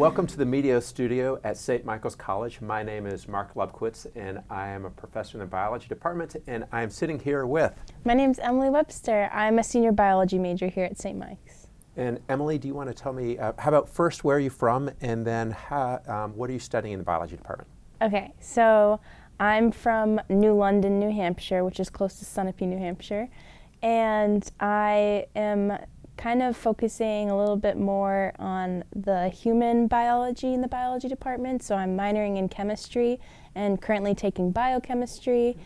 Welcome to the Media Studio at St. Michael's College. My name is Mark Lubkowitz, and I am a professor in the biology department, and I am sitting here with... My name's Emilie Webster. I'm a senior biology major here at St. Mike's. And Emily, do you want to tell me, how about first where are you from, and then what are you studying in the biology department? Okay, so I'm from New London, New Hampshire, which is close to Sunapee, New Hampshire, and I am kind of focusing a little bit more on the human biology in the biology department. So I'm minoring in chemistry and currently taking biochemistry,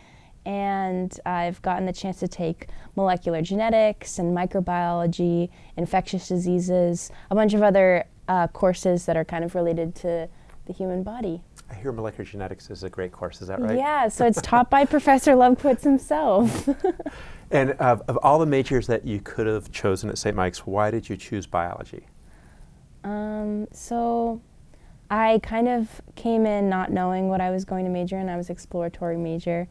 and I've gotten the chance to take molecular genetics and microbiology, infectious diseases, a bunch of other courses that are kind of related to the human body. I hear molecular genetics is a great course, is that right? Yeah, so it's taught by Professor Lubkowitz himself. And of all the majors that you could have chosen at St. Mike's, why did you choose biology? So I kind of came in not knowing what I was going to major in. I was exploratory major.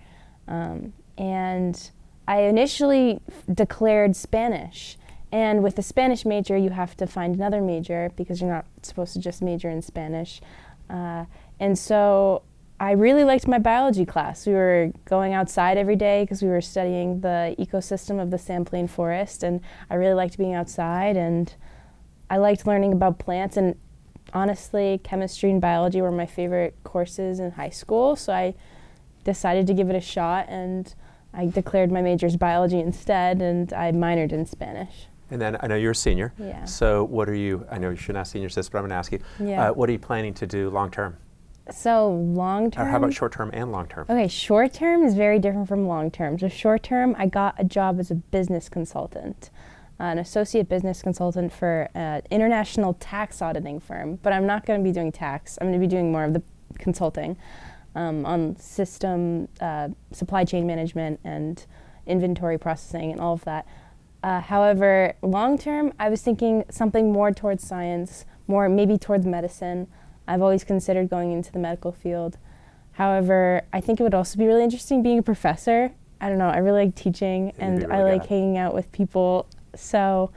And I initially declared Spanish. And with the Spanish major, you have to find another major because you're not supposed to just major in Spanish. And so I really liked my biology class. We were going outside every day because we were studying the ecosystem of the Sand Plain Forest, and I really liked being outside, and I liked learning about plants, and honestly, chemistry and biology were my favorite courses in high school, so I decided to give it a shot, and I declared my major as biology instead, and I minored in Spanish. And then I know you're a senior, Yeah. so what are you, I know you shouldn't ask seniors this, but I'm going to ask you, Yeah. what are you planning to do long term? So long term? Or how about short term and long term? Okay, short term is very different from long term. So short term, I got a job as a business consultant, an associate business consultant for an international tax auditing firm. But I'm not going to be doing tax. I'm going to be doing more of the consulting on system, supply chain management and inventory processing and all of that. However, long term, I was thinking something more towards science, more maybe towards medicine. I've always considered going into the medical field. However, I think it would also be really interesting being a professor. I don't know, I really like teaching and I like hanging out with people. So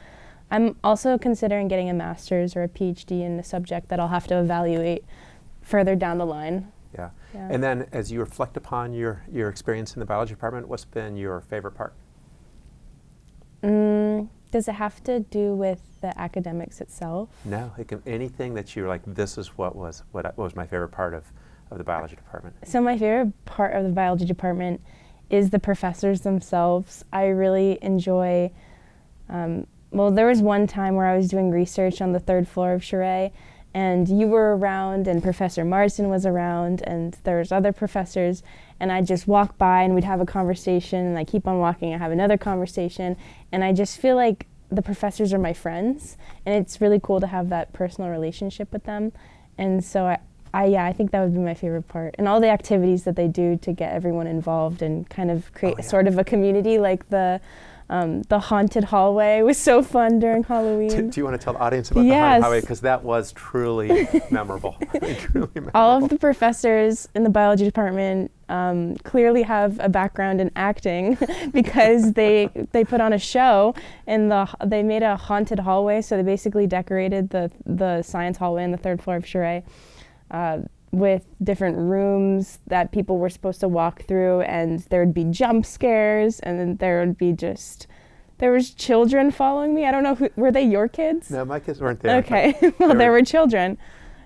I'm also considering getting a master's or a PhD in a subject that I'll have to evaluate further down the line. Yeah. Yeah. And then as you reflect upon your experience in the biology department, what's been your favorite part? Does it have to do with the academics itself? No, it can, anything that you're like, this is what was my favorite part of the biology department. So my favorite part of the biology department is the professors themselves. I really enjoy, well, there was one time where I was doing research on the third floor of Charest, and you were around, and Professor Marsden was around, and there's other professors, and I just walk by and we'd have a conversation, and I keep on walking, I have another conversation, and I just feel like the professors are my friends, and it's really cool to have that personal relationship with them. And so I think that would be my favorite part. And all the activities that they do to get everyone involved and kind of create sort of a community, like the haunted hallway was so fun during Halloween. Do you want to tell the audience about the haunted hallway? Because that was truly memorable. Truly memorable. All of the professors in the biology department clearly have a background in acting because they put on a show and they made a haunted hallway. So they basically decorated the science hallway on the third floor of Charest with different rooms that people were supposed to walk through, and there would be jump scares, and then there was children following me. I don't know, were they your kids? No, my kids weren't there. Okay, well, there were children.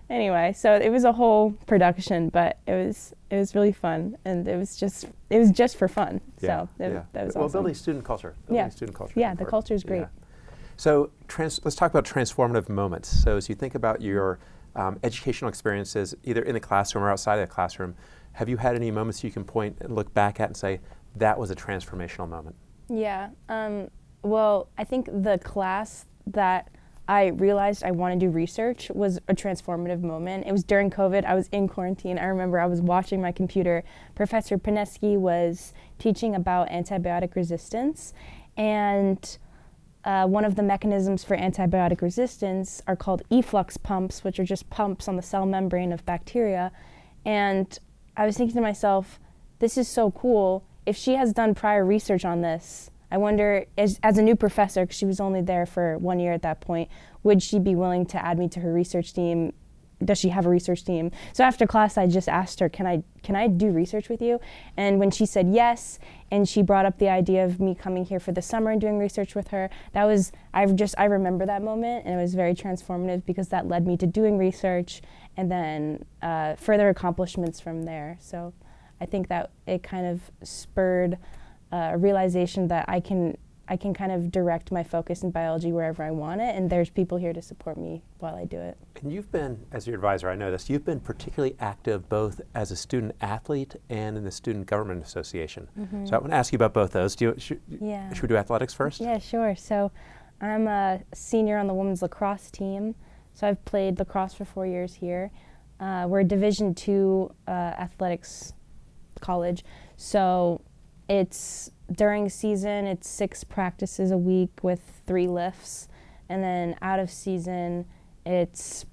Anyway, so it was a whole production, but it was really fun, and it was just for fun. Yeah, so that was well, awesome. building student culture. Student culture. Yeah, the culture is great. Yeah. So let's talk about transformative moments. So as you think about your educational experiences, either in the classroom or outside of the classroom, have you had any moments you can point and look back at and say, that was a transformational moment? Yeah, well, I think the class that I realized I want to do research was a transformative moment. It was during COVID. I was in quarantine. I remember I was watching my computer. Professor Paneski was teaching about antibiotic resistance, and one of the mechanisms for antibiotic resistance are called efflux pumps, which are just pumps on the cell membrane of bacteria. And I was thinking to myself, this is so cool. If she has done prior research on this, I wonder, as a new professor, because she was only there for 1 year at that point, would she be willing to add me to her research team does she have a research team? So after class, I just asked her, can I do research with you? And when she said yes, and she brought up the idea of me coming here for the summer and doing research with her, I remember that moment, and it was very transformative because that led me to doing research and then further accomplishments from there. So I think that it kind of spurred a realization that I can kind of direct my focus in biology wherever I want it, and there's people here to support me while I do it. And you've been, as your advisor, I know this, you've been particularly active both as a student athlete and in the Student Government Association. Mm-hmm. So I want to ask you about both those. Should we do athletics first? Yeah, sure. So I'm a senior on the women's lacrosse team. So I've played lacrosse for 4 years here. We're a Division II athletics college. So it's during season, it's 6 practices a week with 3 lifts. And then out of season, don't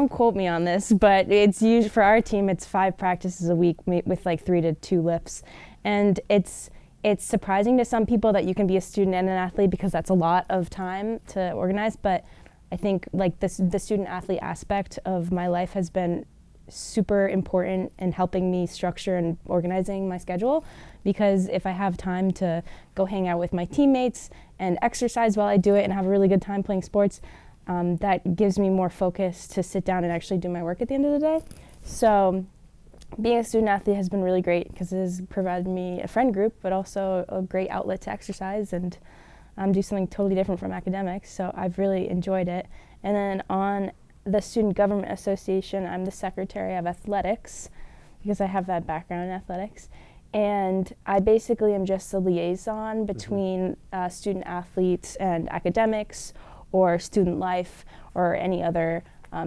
quote me on this, but it's usually for our team, it's 5 practices a week with like 3 to 2 lifts. And it's surprising to some people that you can be a student and an athlete because that's a lot of time to organize. But I think like the student athlete aspect of my life has been super important in helping me structure and organizing my schedule, because if I have time to go hang out with my teammates and exercise while I do it and have a really good time playing sports, that gives me more focus to sit down and actually do my work at the end of the day. So being a student athlete has been really great because it has provided me a friend group, but also a great outlet to exercise and do something totally different from academics. So I've really enjoyed it. And then on the Student Government Association, I'm the Secretary of Athletics because I have that background in athletics. And I basically am just the liaison between student athletes and academics or student life or any other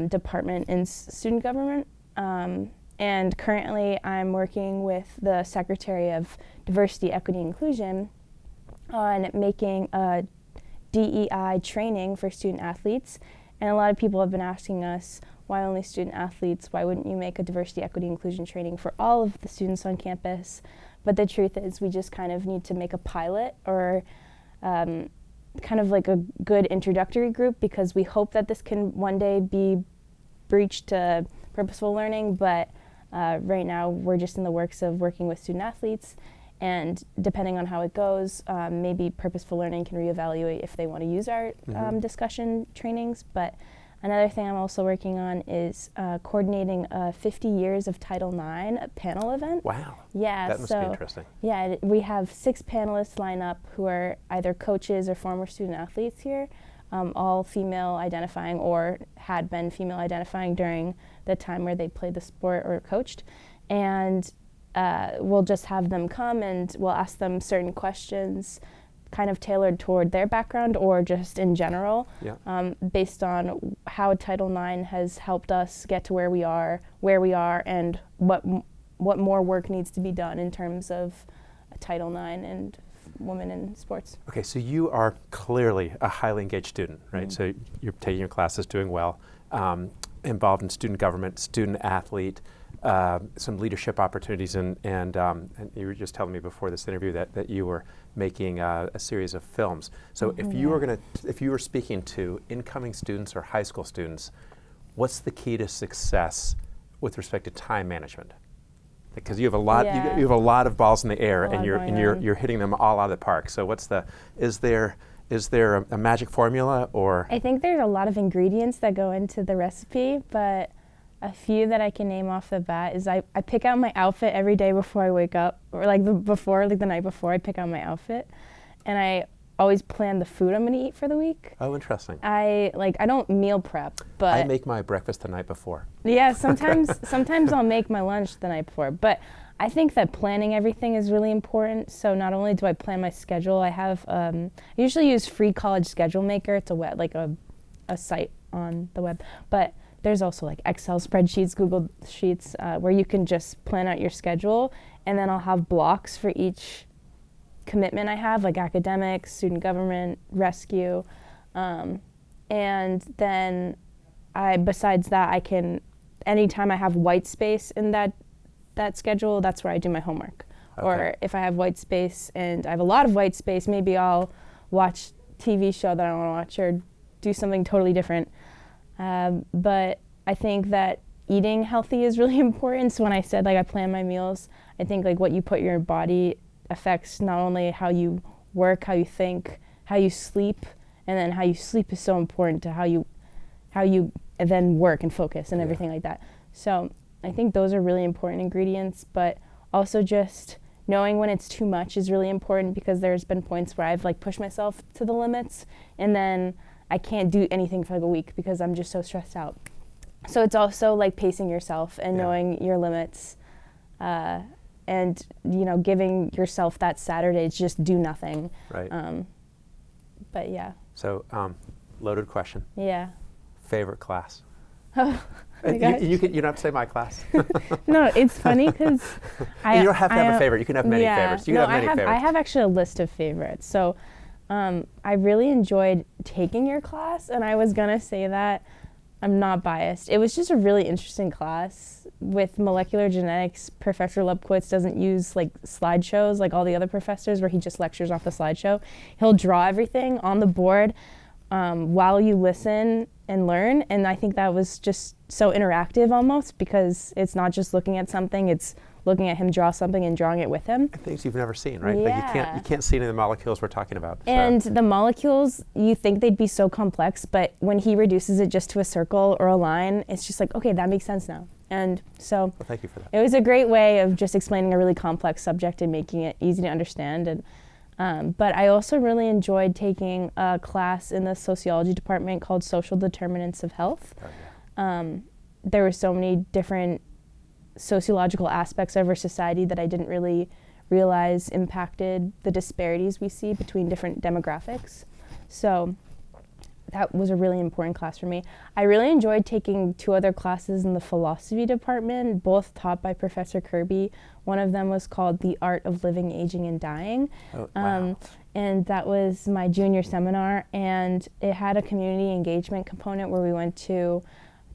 department in student government. And currently I'm working with the Secretary of Diversity, Equity, Inclusion on making a DEI training for student athletes. And a lot of people have been asking us, why only student athletes? Why wouldn't you make a diversity, equity, inclusion training for all of the students on campus? But the truth is we just kind of need to make a pilot or kind of like a good introductory group, because we hope that this can one day be breached to purposeful learning. But right now we're just in the works of working with student athletes. And depending on how it goes, maybe purposeful learning can reevaluate if they want to use our discussion trainings. But another thing I'm also working on is coordinating a 50 years of Title IX panel event. Wow. Yeah. That must be interesting. Yeah, we have 6 panelists line up who are either coaches or former student athletes here, all female identifying or had been female identifying during the time where they played the sport or coached. And we'll just have them come and we'll ask them certain questions kind of tailored toward their background or just in general, based on how Title IX has helped us get to where we are, and what more work needs to be done in terms of Title IX and women in sports. Okay, so you are clearly a highly engaged student, right? So you're taking your classes, doing well, involved in student government, student athlete, some leadership opportunities, and you were just telling me before this interview that you were making a series of films. So if you were speaking to incoming students or high school students, what's the key to success with respect to time management? Because you have a lot, you have a lot of balls in the air, and you're hitting them all out of the park. So is there a magic formula, or? I think there's a lot of ingredients that go into the recipe, but a few that I can name off the bat is I pick out my outfit every day before I wake up, or the night before I pick out my outfit, and I always plan the food I'm going to eat for the week. Oh, interesting. I don't meal prep, but I make my breakfast the night before. Yeah, sometimes I'll make my lunch the night before, but I think that planning everything is really important. So not only do I plan my schedule, I have I usually use Free College Schedule Maker. It's a site on the web, but there's also like Excel spreadsheets, Google Sheets, where you can just plan out your schedule, and then I'll have blocks for each commitment I have, like academics, student government, rescue, and then besides that, I can, anytime I have white space in that schedule, that's where I do my homework. Okay. Or if I have white space and I have a lot of white space, maybe I'll watch TV show that I want to watch or do something totally different. But I think that eating healthy is really important. So when I said like I plan my meals, I think like what you put in your body affects not only how you work, how you think, how you sleep, and then how you sleep is so important to how you then work and focus and everything like that. So I think those are really important ingredients, but also just knowing when it's too much is really important, because there's been points where I've like pushed myself to the limits and then I can't do anything for like a week because I'm just so stressed out. So it's also like pacing yourself and knowing your limits, and giving yourself that Saturday to just do nothing. Right. But yeah. So loaded question. Yeah. Favorite class? Oh my gosh. You don't have to say my class. No, it's funny because you don't have to have a favorite. You can have many favorites. You can have many favorites. I have actually a list of favorites. So I really enjoyed taking your class, and I was gonna say that I'm not biased. It was just a really interesting class with molecular genetics. Professor Lubkowitz doesn't use like slideshows like all the other professors where he just lectures off the slideshow. He'll draw everything on the board while you listen and learn, and I think that was just so interactive almost, because it's not just looking at something, it's looking at him draw something and drawing it with him. Things you've never seen, right? Yeah. Like you can't see any of the molecules we're talking about. And the molecules, you think they'd be so complex, but when he reduces it just to a circle or a line, it's just like, okay, that makes sense now. And so thank you for that. It was a great way of just explaining a really complex subject and making it easy to understand. And but I also really enjoyed taking a class in the sociology department called Social Determinants of Health. Oh, yeah. There were so many different sociological aspects of our society that I didn't really realize impacted the disparities we see between different demographics. So that was a really important class for me. I really enjoyed taking 2 other classes in the philosophy department, both taught by Professor Kirby. One of them was called The Art of Living, Aging, and Dying. Oh, wow. And that was my junior seminar, and it had a community engagement component where we went to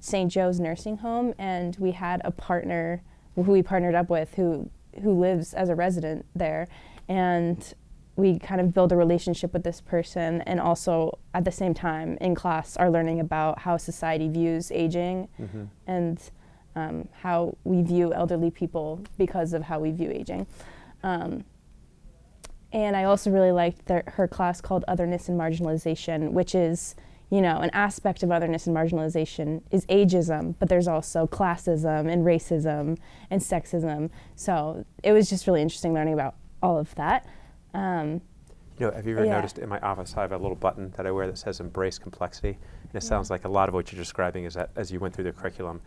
St. Joe's nursing home, and we had a partner who we partnered up with who lives as a resident there, and we kind of build a relationship with this person, and also at the same time in class are learning about how society views aging and how we view elderly people because of how we view aging. And I also really liked her class called Otherness and Marginalization, which is, an aspect of otherness and marginalization is ageism, but there's also classism and racism and sexism. So it was just really interesting learning about all of that. Have you ever noticed in my office I have a little button that I wear that says Embrace Complexity? And it sounds like a lot of what you're describing is that as you went through the curriculum,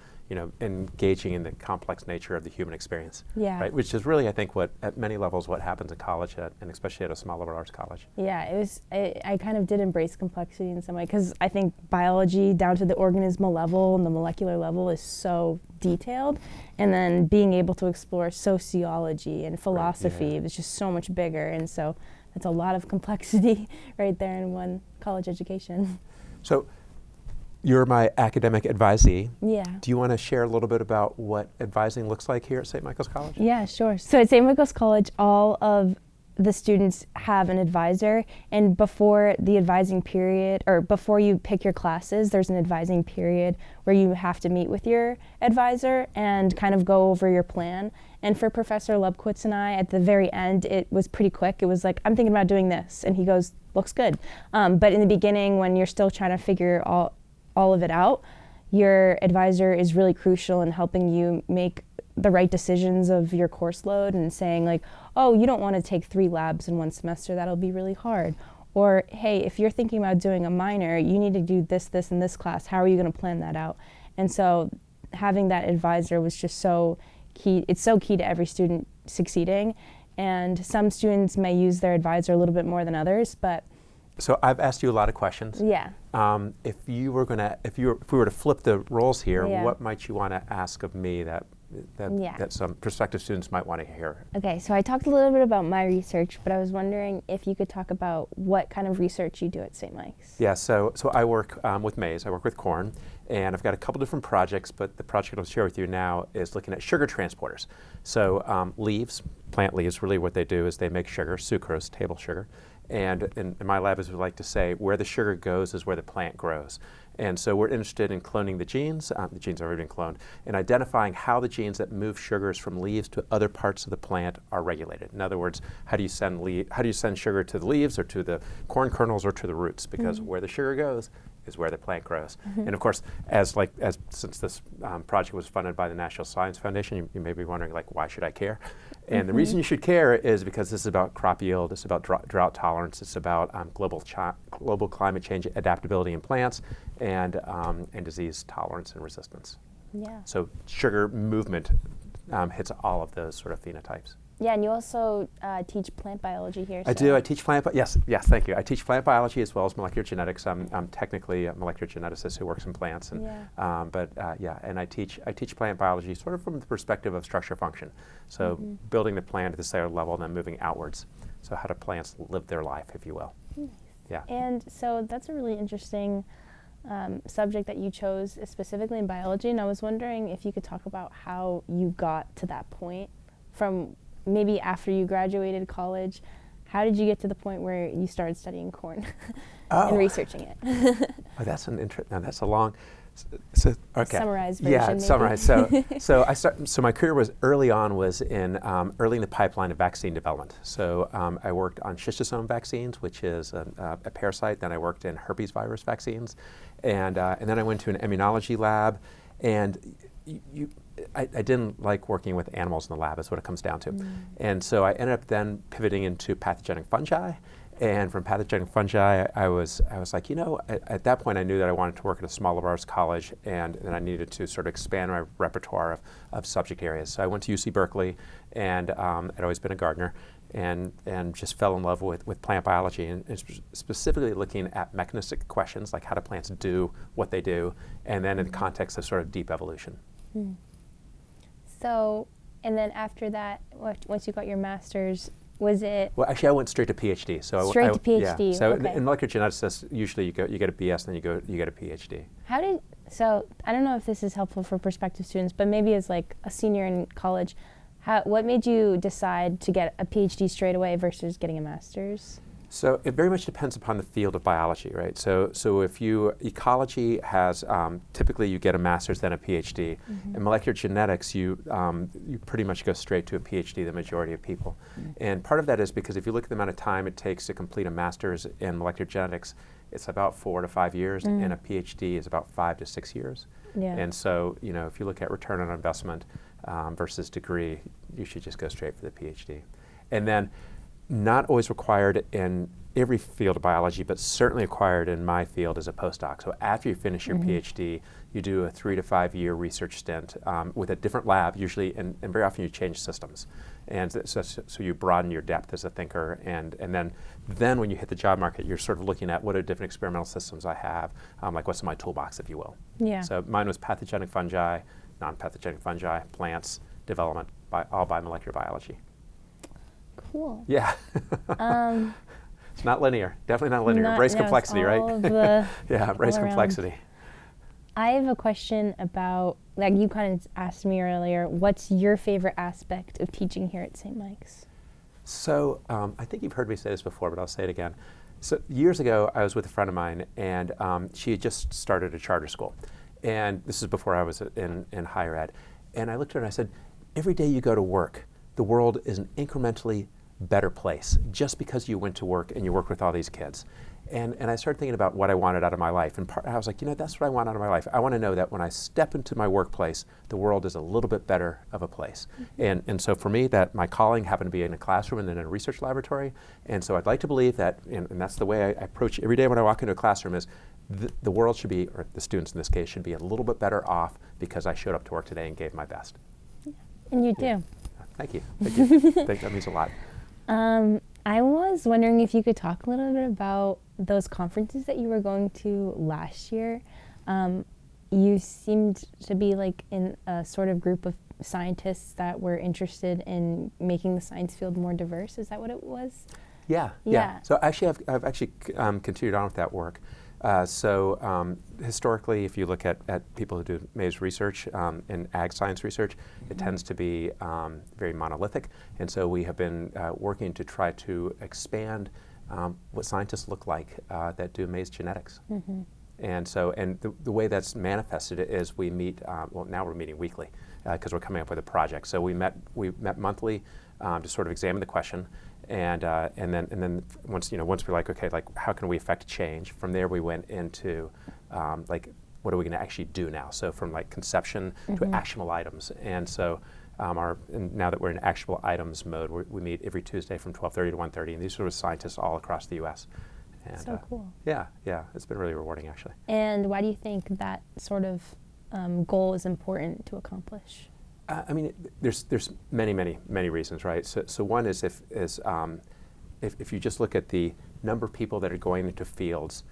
engaging in the complex nature of the human experience. Yeah. Right? Which is really, I think, what at many levels what happens in college, and especially at a small liberal arts college. Yeah, I kind of did embrace complexity in some way, because I think biology down to the organismal level and the molecular level is so detailed, and then being able to explore sociology and philosophy was just so much bigger, and so that's a lot of complexity right there in one college education. So you're my academic advisee. Yeah. Do you want to share a little bit about what advising looks like here at St. Michael's College? Yeah, sure. So at St. Michael's College, all of the students have an advisor, and before the advising period, or before you pick your classes, there's an advising period where you have to meet with your advisor and kind of go over your plan. And for Professor Lubkowitz and I, at the very end, it was pretty quick. It was like, I'm thinking about doing this, and he goes, looks good. But in the beginning, when you're still trying to figure all of it out, your advisor is really crucial in helping you make the right decisions of your course load, and saying like, oh, you don't want to take 3 labs in one semester, that'll be really hard. Or, hey, if you're thinking about doing a minor, you need to do this, and this class. How are you going to plan that out? And so having that advisor was just so key. It's so key to every student succeeding. And some students may use their advisor a little bit more than others, but so I've asked you a lot of questions. Yeah. If we were to flip the roles here, Yeah. what might you want to ask of me that some prospective students might want to hear? Okay, so I talked a little bit about my research, but I was wondering if you could talk about what kind of research you do at St. Mike's. Yeah, so I work with maize, I work with corn, and I've got a couple different projects, but the project I'll share with you now is looking at sugar transporters. So leaves, plant leaves, really what they do is they make sugar, sucrose, table sugar, And in my lab, as we like to say, where the sugar goes is where the plant grows. And so we're interested in cloning the genes have already been cloned, and identifying how the genes that move sugars from leaves to other parts of the plant are regulated. In other words, how do you send sugar to the leaves or to the corn kernels or to the roots? Because where the sugar goes is where the plant grows. And of course, since this project was funded by the National Science Foundation, you may be wondering, like, why should I care? And the reason you should care is because this is about crop yield, it's about drought tolerance, it's about global climate change adaptability in plants, and disease tolerance and resistance. Yeah. So sugar movement hits all of those sort of phenotypes. Yeah, and you also teach plant biology here. I do. I teach yes, thank you. I teach plant biology as well as molecular genetics. I'm technically a molecular geneticist who works in plants, and and I teach plant biology sort of from the perspective of structure function. So building the plant at the cellular level and then moving outwards. So how do plants live their life, if you will? Nice. Yeah. And so that's a really interesting subject that you chose specifically in biology, and I was wondering if you could talk about how you got to that point from maybe after you graduated college. How did you get to the point where you started studying corn and researching it? That's that's a long. Okay. Summarized version. Yeah, maybe. Summarized. So my career was early in the pipeline of vaccine development. So I worked on schistosome vaccines, which is a parasite. Then I worked in herpes virus vaccines, and then I went to an immunology lab, and I didn't like working with animals in the lab, is what it comes down to. And so I ended up then pivoting into pathogenic fungi. And from pathogenic fungi, I was like, at that point I knew that I wanted to work at a small liberal arts college, and I needed to sort of expand my repertoire of subject areas. So I went to UC Berkeley, and I'd always been a gardener, and just fell in love with plant biology, and specifically looking at mechanistic questions like how do plants do what they do, and then in the context of sort of deep evolution. So, and then after that, once you got your master's, was it? Well, actually, I went straight to PhD. So straight to PhD. Yeah. So okay. in molecular genetics, usually you get a BS, then you get a PhD. So I don't know if this is helpful for prospective students, but maybe as like a senior in college, what made you decide to get a PhD straight away versus getting a master's? So it very much depends upon the field of biology, right? So if ecology has, typically you get a master's then a PhD. In molecular genetics, you pretty much go straight to a PhD, the majority of people. And part of that is because if you look at the amount of time it takes to complete a master's in molecular genetics, it's about 4 to 5 years, and a PhD is about 5 to 6 years. Yeah. And so, if you look at return on investment versus degree, you should just go straight for the PhD. And then, not always required in every field of biology, but certainly required in my field as a postdoc. So after you finish your PhD, you do a 3 to 5 year research stint with a different lab, usually, and very often you change systems. And so you broaden your depth as a thinker, and then when you hit the job market, you're sort of looking at what are different experimental systems I have, like what's in my toolbox, if you will. Yeah. So mine was pathogenic fungi, non-pathogenic fungi, plants, development, all by molecular biology. Cool. Yeah. It's not linear. Definitely not linear. Embrace complexity, right? Yeah, embrace complexity. I have a question about, like you kind of asked me earlier, what's your favorite aspect of teaching here at St. Mike's? So I think you've heard me say this before, but I'll say it again. So years ago, I was with a friend of mine, and she had just started a charter school. And this is before I was in higher ed. And I looked at her and I said, every day you go to work, the world is an incrementally better place just because you went to work and you work with all these kids. And I started thinking about what I wanted out of my life. And I was like, that's what I want out of my life. I want to know that when I step into my workplace, the world is a little bit better of a place. And so for me, that my calling happened to be in a classroom and then in a research laboratory. And so I'd like to believe that, and that's the way I approach every day when I walk into a classroom, is the world should be, or the students in this case, should be a little bit better off because I showed up to work today and gave my best. Yeah. And you do. Thank you. Thank you. I think that means a lot. I was wondering if you could talk a little bit about those conferences that you were going to last year. You seemed to be like in a sort of group of scientists that were interested in making the science field more diverse. Is that what it was? Yeah. So actually, I've actually continued on with that work. So historically, if you look at people who do maize research and ag science research, it tends to be very monolithic. And so we have been working to try to expand what scientists look like that do maze genetics. Mm-hmm. And so, and the way that's manifested is we meet, well, now we're meeting weekly because we're coming up with a project. So we met monthly to sort of examine the question, and then once we're like, okay, like how can we affect change? From there we went into like what are we going to actually do now? So from like conception to actionable items. And so and now that we're in actionable items mode, we meet every Tuesday from 12:30 to 1:30, and these are with scientists all across the U.S. And, so cool. Yeah, it's been really rewarding actually. And why do you think that sort of goal is important to accomplish? I mean, there's many reasons, right? So one is if you just look at the number of people that are going into fields,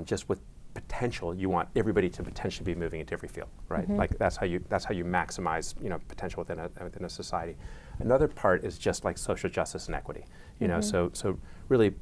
just with potential, you want everybody to potentially be moving into every field, right? Like that's how you maximize potential within a society. Another part is just like social justice and equity. So really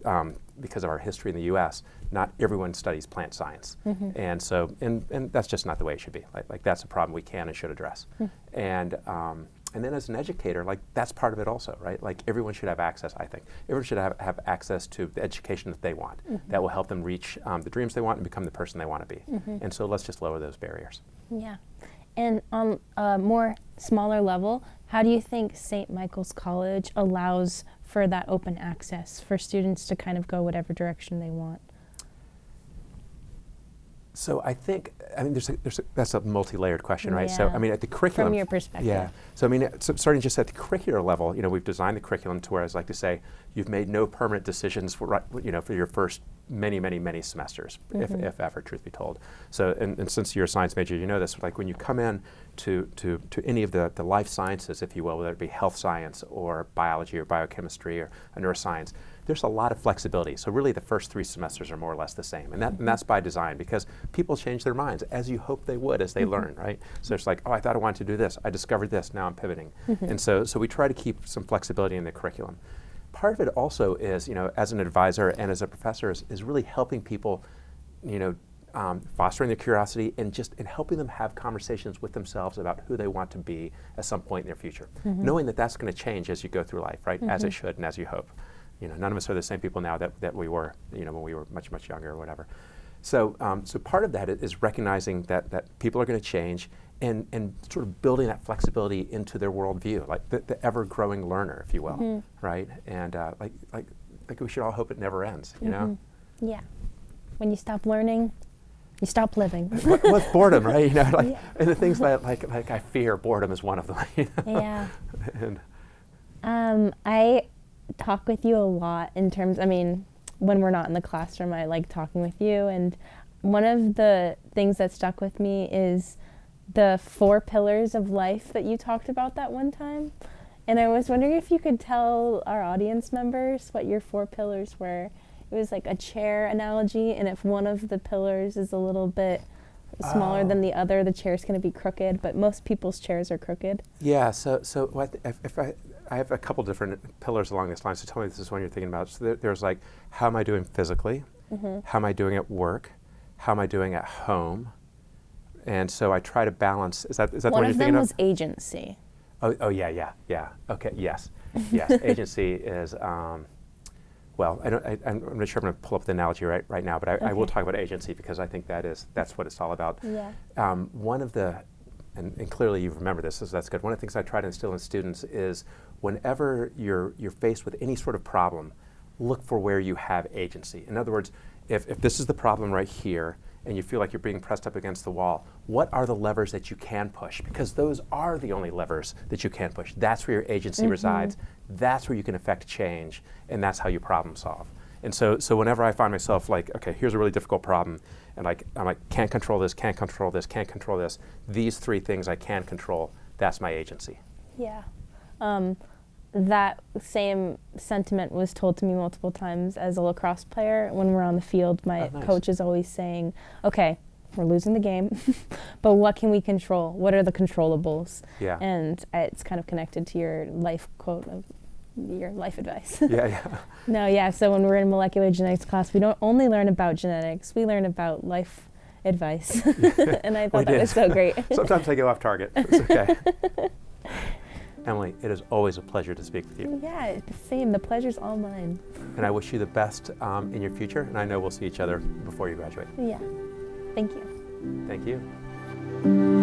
because of our history in the U.S., not everyone studies plant science, and so and that's just not the way it should be. Like that's a problem we can and should address, and then as an educator, like that's part of it also, right? Like everyone should have access, I think. Everyone should have access to the education that they want, that will help them reach the dreams they want and become the person they want to be. And so let's just lower those barriers. Yeah. And on a more smaller level, how do you think St. Michael's College allows for that open access for students to kind of go whatever direction they want? So I think, that's a multi-layered question, right? So I mean, at the curriculum. From your perspective. Yeah. So I mean, starting just at the curricular level, we've designed the curriculum to where I like to say, you've made no permanent decisions for your first many semesters, if ever, truth be told. So, and since you're a science major, you know this, like when you come in to any of the life sciences, if you will, whether it be health science or biology or biochemistry or neuroscience, there's a lot of flexibility. So really the first 3 semesters are more or less the same. And that's by design because people change their minds as you hope they would as they learn, right? So it's like, oh, I thought I wanted to do this. I discovered this, now I'm pivoting. And so we try to keep some flexibility in the curriculum. Part of it also is, as an advisor and as a professor is really helping people, fostering their curiosity and helping them have conversations with themselves about who they want to be at some point in their future. Knowing that that's going to change as you go through life, right? As it should and as you hope. None of us are the same people now that we were, when we were much younger or whatever. So part of that is recognizing that people are going to change and sort of building that flexibility into their worldview, like the ever-growing learner, if you will, right? And like we should all hope it never ends, you know? Yeah. When you stop learning, you stop living. What's boredom, right? And the things that like I fear, boredom is one of them. Yeah. And I talk with you a lot in terms, when we're not in the classroom, I like talking with you. And one of the things that stuck with me is the 4 pillars of life that you talked about that one time. And I was wondering if you could tell our audience members what your 4 pillars were. It was like a chair analogy, and if one of the pillars is a little bit smaller than the other, the chair's going to be crooked, but most people's chairs are crooked. Yeah, so if I have a couple different pillars along this line, so tell me if this is one you're thinking about. So there's like, how am I doing physically? How am I doing at work? How am I doing at home? And so I try to balance, is that the one you're thinking of? One of them was agency. Oh yeah. Okay, yes. Agency is, well, I'm not sure I'm going to pull up the analogy right now, but I will talk about agency because I think that's what it's all about. Yeah. One of the, and clearly you remember this, so that's good. One of the things I try to instill in students is whenever you're faced with any sort of problem, look for where you have agency. In other words, if this is the problem right here, and you feel like you're being pressed up against the wall, what are the levers that you can push? Because those are the only levers that you can push. That's where your agency resides. That's where you can affect change, and that's how you problem solve. And so whenever I find myself like, okay, here's a really difficult problem, and I'm like, can't control this, can't control this, can't control this. These 3 things I can control, that's my agency. Yeah. That same sentiment was told to me multiple times as a lacrosse player. When we're on the field, my coach is always saying, okay, we're losing the game, but what can we control? What are the controllables? Yeah. And it's kind of connected to your life quote of your life advice. Yeah. So when we're in molecular genetics class, we don't only learn about genetics, we learn about life advice. And I thought that was so great. Sometimes I go off target. It's okay. Emilie, it is always a pleasure to speak with you. Yeah, same. The pleasure's all mine. And I wish you the best in your future, and I know we'll see each other before you graduate. Yeah. Thank you. Thank you.